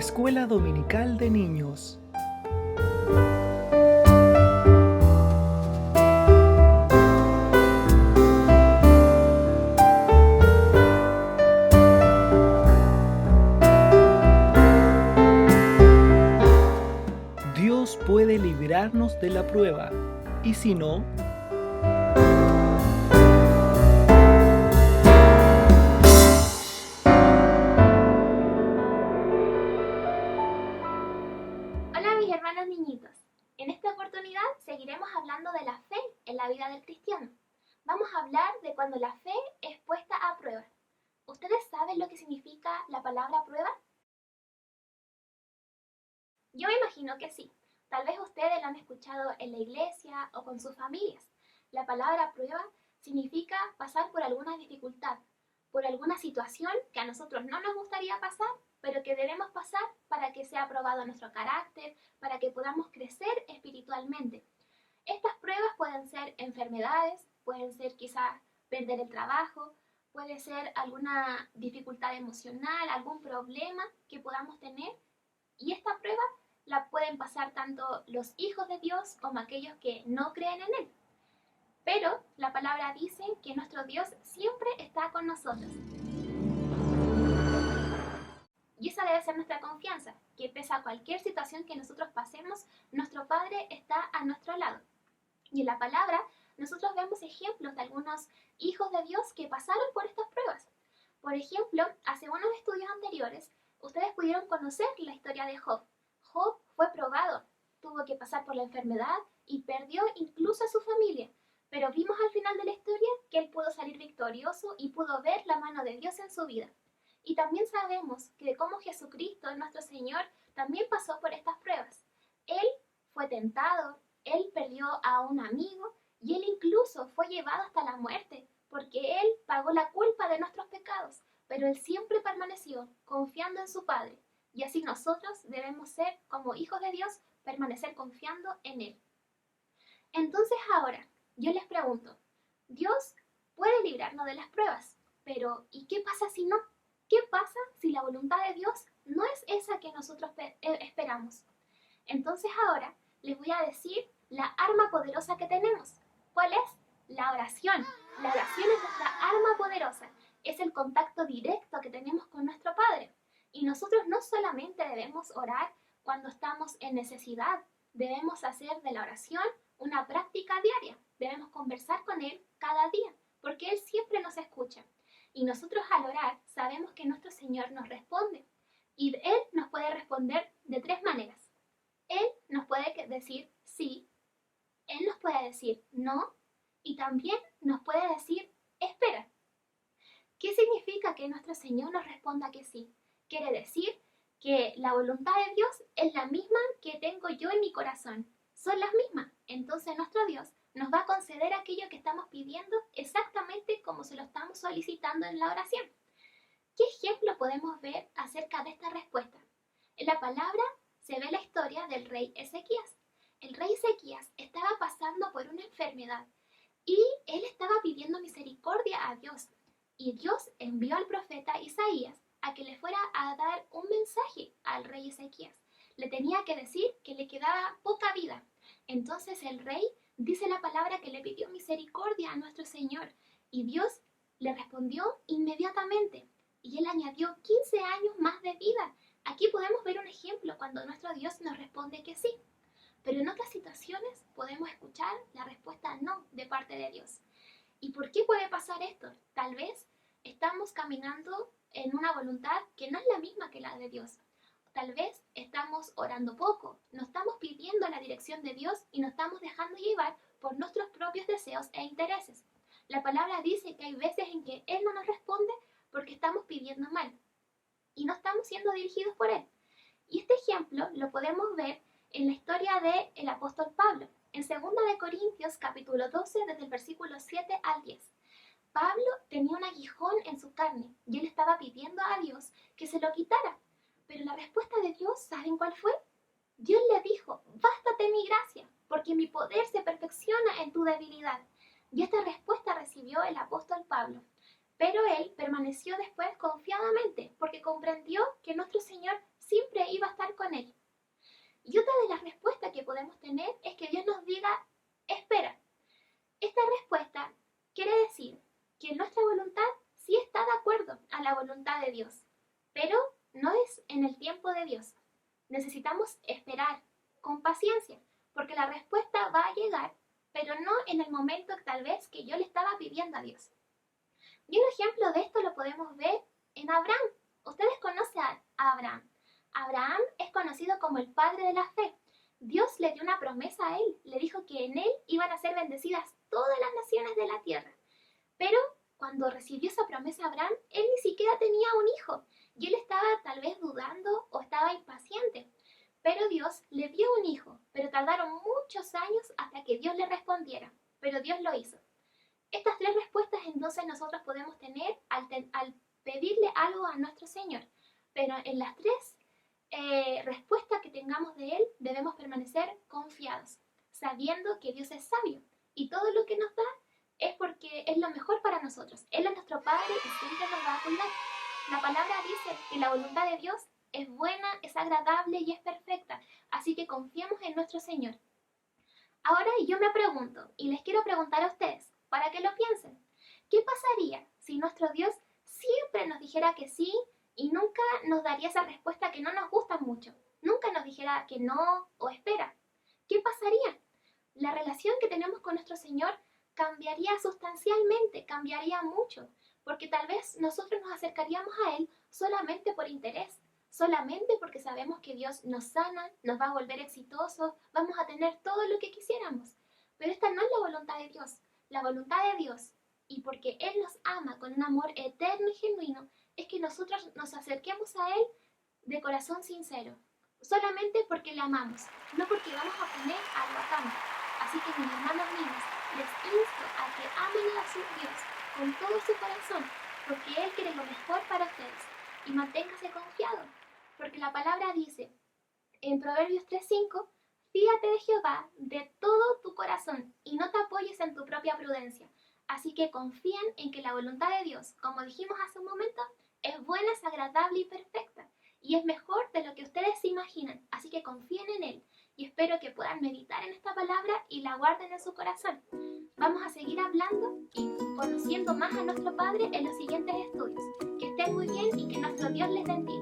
Escuela Dominical de Niños. Dios puede librarnos de la prueba, y si no, Hola mis hermanos niñitos, en esta oportunidad seguiremos hablando de la fe en la vida del cristiano. Vamos a hablar de cuando la fe es puesta a prueba. ¿Ustedes saben lo que significa la palabra prueba? Yo me imagino que sí. Tal vez ustedes lo han escuchado en la iglesia o con sus familias. La palabra prueba significa pasar por alguna dificultad, por alguna situación que a nosotros no nos gustaría pasar, pero que debemos pasar para que sea aprobado nuestro carácter, para que podamos crecer espiritualmente. Estas pruebas pueden ser enfermedades, pueden ser quizás perder el trabajo, puede ser alguna dificultad emocional, algún problema que podamos tener. Y esta prueba la pueden pasar tanto los hijos de Dios como aquellos que no creen en Él. Pero la palabra dice que nuestro Dios siempre está con nosotros. Y esa debe ser nuestra confianza, que pese a cualquier situación que nosotros pasemos, nuestro Padre está a nuestro lado. Y en la palabra nosotros vemos ejemplos de algunos hijos de Dios que pasaron por estas pruebas. Por ejemplo, hace unos estudios anteriores, ustedes pudieron conocer la historia de Job. Job fue probado, tuvo que pasar por la enfermedad y perdió incluso a su familia. Pero vimos al final de la historia que él pudo salir victorioso y pudo ver la mano de Dios en su vida. Y también sabemos que de cómo Jesucristo, nuestro Señor, también pasó por estas pruebas. Él fue tentado, él perdió a un amigo y él incluso fue llevado hasta la muerte, porque él pagó la culpa de nuestros pecados, pero él siempre permaneció confiando en su Padre. Y así nosotros debemos ser, como hijos de Dios, permanecer confiando en Él. Entonces ahora, yo les pregunto, Dios puede librarnos de las pruebas, pero ¿y qué pasa si no? ¿Qué pasa si la voluntad de Dios no es esa que nosotros esperamos? Entonces ahora les voy a decir la arma poderosa que tenemos. ¿Cuál es? La oración. La oración es nuestra arma poderosa. Es el contacto directo que tenemos con nuestro Padre. Y nosotros no solamente debemos orar cuando estamos en necesidad, debemos hacer de la oración una práctica diaria. Debemos conversar con Él cada día, porque Él siempre nos escucha. Y nosotros al orar sabemos que nuestro Señor nos responde. Y Él nos puede responder de tres maneras. Él nos puede decir sí, Él nos puede decir no y también nos puede decir espera. ¿Qué significa que nuestro Señor nos responda que sí? Quiere decir que la voluntad de Dios es la misma que tengo yo en mi corazón. Son las mismas. Entonces nuestro Dios nos va a conceder aquello que estamos pidiendo exactamente como se lo estamos solicitando en la oración. ¿Qué ejemplo podemos ver acerca de esta respuesta? En la palabra se ve la historia del rey Ezequías. El rey Ezequías estaba pasando por una enfermedad y él estaba pidiendo misericordia a Dios. Y Dios envió al profeta Isaías a que le fuera a dar un mensaje al rey Ezequías. Le tenía que decir que le quedaba poca vida. Entonces el rey dice la palabra que le pidió misericordia a nuestro Señor y Dios le respondió inmediatamente y él añadió 15 años más de vida. Aquí podemos ver un ejemplo cuando nuestro Dios nos responde que sí. Pero en otras situaciones podemos escuchar la respuesta no de parte de Dios. ¿Y por qué puede pasar esto? Tal vez estamos caminando en una voluntad que no es la misma que la de Dios. Tal vez estamos orando poco, no estamos pidiendo la dirección de Dios y nos estamos dejando llevar por nuestros propios deseos e intereses. La palabra dice que hay veces en que Él no nos responde porque estamos pidiendo mal y no estamos siendo dirigidos por Él. Y este ejemplo lo podemos ver en la historia del apóstol Pablo, en 2 de Corintios capítulo 12, desde el versículo 7 al 10. Pablo tenía un aguijón en su carne y él estaba pidiendo a Dios que se lo quitara. Pero la respuesta de Dios, ¿saben cuál fue? Dios le dijo, bástate mi gracia, porque mi poder se perfecciona en tu debilidad. Y esta respuesta recibió el apóstol Pablo. Pero él permaneció después confiadamente, porque comprendió que nuestro Señor siempre iba a estar con él. Y otra de las respuestas que podemos tener es que Dios nos diga, espera. Esta respuesta quiere decir que nuestra voluntad sí está de acuerdo a la voluntad de Dios, pero no es en el tiempo de Dios. Necesitamos esperar con paciencia, porque la respuesta va a llegar, pero no en el momento tal vez que yo le estaba pidiendo a Dios. Y un ejemplo de esto lo podemos ver en Abraham. Ustedes conocen a Abraham. Abraham es conocido como el padre de la fe. Dios le dio una promesa a él, le dijo que en él iban a ser bendecidas todas las naciones de la tierra. Pero cuando recibió esa promesa Abraham, él ni siquiera tenía un hijo y él estaba tal vez dudando o estaba impaciente. Pero Dios le dio un hijo, pero tardaron muchos años hasta que Dios le respondiera, pero Dios lo hizo. Estas tres respuestas entonces nosotros podemos tener al pedirle algo a nuestro Señor, pero en las tres respuestas que tengamos de Él debemos permanecer confiados, sabiendo que Dios es sabio y todo lo que nos da es porque es lo mejor para nosotros. Él es nuestro Padre y siempre nos va a cuidar. La palabra dice que la voluntad de Dios es buena, es agradable y es perfecta, así que confiemos en nuestro Señor. Ahora yo me pregunto, y les quiero preguntar a ustedes, para que lo piensen, ¿qué pasaría si nuestro Dios siempre nos dijera que sí y nunca nos daría esa respuesta que no nos gusta mucho? Nunca nos dijera que no o espera. ¿Qué pasaría? La relación que tenemos con nuestro Señor cambiaría sustancialmente, cambiaría mucho, porque tal vez nosotros nos acercaríamos a Él solamente por interés, solamente porque sabemos que Dios nos sana, nos va a volver exitosos, vamos a tener todo lo que quisiéramos. Pero esta no es la voluntad de Dios. La voluntad de Dios, y porque Él nos ama con un amor eterno y genuino, es que nosotros nos acerquemos a Él de corazón sincero, solamente porque le amamos, no porque vamos a poner algo a cambio. Así que mis hermanos míos, les insto a que amen a su Dios con todo su corazón, porque Él quiere lo mejor para ustedes. Y manténgase confiado, porque la palabra dice en Proverbios 3:5, fíate de Jehová de todo tu corazón y no te apoyes en tu propia prudencia. Así que confíen en que la voluntad de Dios, como dijimos hace un momento, es buena, es agradable y perfecta. Y es mejor de lo que ustedes se imaginan. Así que confíen en Él. Y espero que puedan meditar en esta palabra y la guarden en su corazón. Vamos a seguir hablando y conociendo más a nuestro Padre en los siguientes estudios. Que estén muy bien y que nuestro Dios les bendiga.